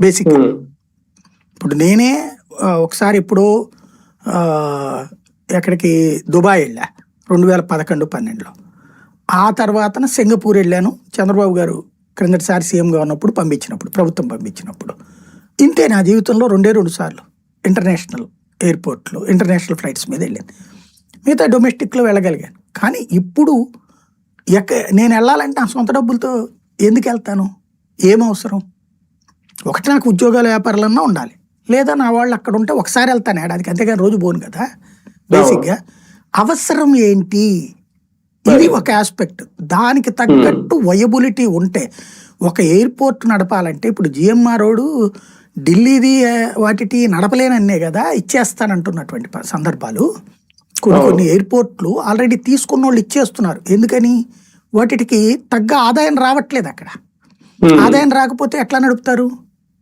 Basic. ఇప్పుడు నేనే ఒకసారి ఇప్పుడు ఎక్కడికి దుబాయ్ వెళ్ళా 2011-12లో. ఆ తర్వాత సింగపూర్ వెళ్ళాను, చంద్రబాబు గారు క్రిందటిసారి సీఎంగా ఉన్నప్పుడు పంపించినప్పుడు, ప్రభుత్వం పంపించినప్పుడు. ఇంతే నా జీవితంలో 2 సార్లు ఇంటర్నేషనల్ ఎయిర్పోర్ట్లు, ఇంటర్నేషనల్ ఫ్లైట్స్ మీద వెళ్ళాను. మిగతా డొమెస్టిక్లో వెళ్ళగలిగాను. కానీ ఇప్పుడు నేను వెళ్ళాలంటే నా సొంత డబ్బులతో ఎందుకు వెళ్తాను? ఏం అవసరం? ఒకటి నాకు ఉద్యోగాల వ్యాపారాలన్నా ఉండాలి, లేదా నా వాళ్ళు అక్కడ ఉంటే ఒకసారి వెళ్తాను ఏడాదికి, అంతేగాని రోజు పోను కదా. బేసిక్గా అవసరం ఏంటి? ఇది ఒక ఆస్పెక్ట్. దానికి తగ్గట్టు వయబిలిటీ ఉంటే ఒక ఎయిర్పోర్ట్ నడపాలంటే ఇప్పుడు జిఎంఆర్ రోడ్ ఢిల్లీది వాటి నడపలేనన్నే కదా ఇచ్చేస్తానంటున్నటువంటి సందర్భాలు. కొన్ని ఎయిర్పోర్ట్లు ఆల్రెడీ తీసుకున్న వాళ్ళు ఇచ్చేస్తున్నారు. ఎందుకని? వాటికి తగ్గ ఆదాయం రావట్లేదు అక్కడ. ఆదాయం రాకపోతే ఎట్లా నడుపుతారు?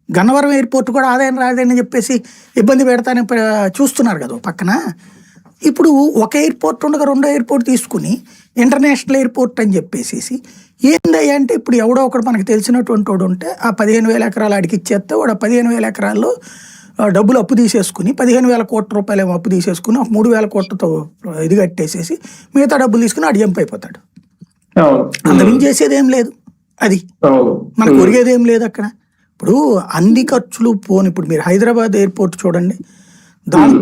గన్నవరం ఎయిర్పోర్ట్ కూడా ఆదాయం రాదని చెప్పేసి ఇబ్బంది పెడతానని చూస్తున్నారు కదా పక్కన. ఇప్పుడు ఒక ఎయిర్పోర్ట్ ఉండగా 2 ఎయిర్పోర్ట్ తీసుకుని ఇంటర్నేషనల్ ఎయిర్పోర్ట్ అని చెప్పేసి ఏందయ్యా అంటే, ఇప్పుడు ఎవడో ఒకడు మనకు తెలిసినటువంటి వాడు ఉంటే ఆ 15,000 ఎకరాలు అడిగి ఇచ్చేస్తే వాడు 15,000 ఎకరాల్లో డబ్బులు అప్పు తీసేసుకుని 15,000 కోట్ల రూపాయలు ఏమో అప్పు తీసేసుకుని ఒక 3,000 కోట్లతో ఇది కట్టేసేసి మిగతా డబ్బులు తీసుకుని అడిగి జంప్ అయిపోతాడు. అంతమించి చేసేది ఏం లేదు. అది మనకు ఒరిగేది ఏం లేదు అక్కడ. ఇప్పుడు అన్ని ఖర్చులు పోను. ఇప్పుడు మీరు హైదరాబాద్ ఎయిర్పోర్ట్ చూడండి, దాని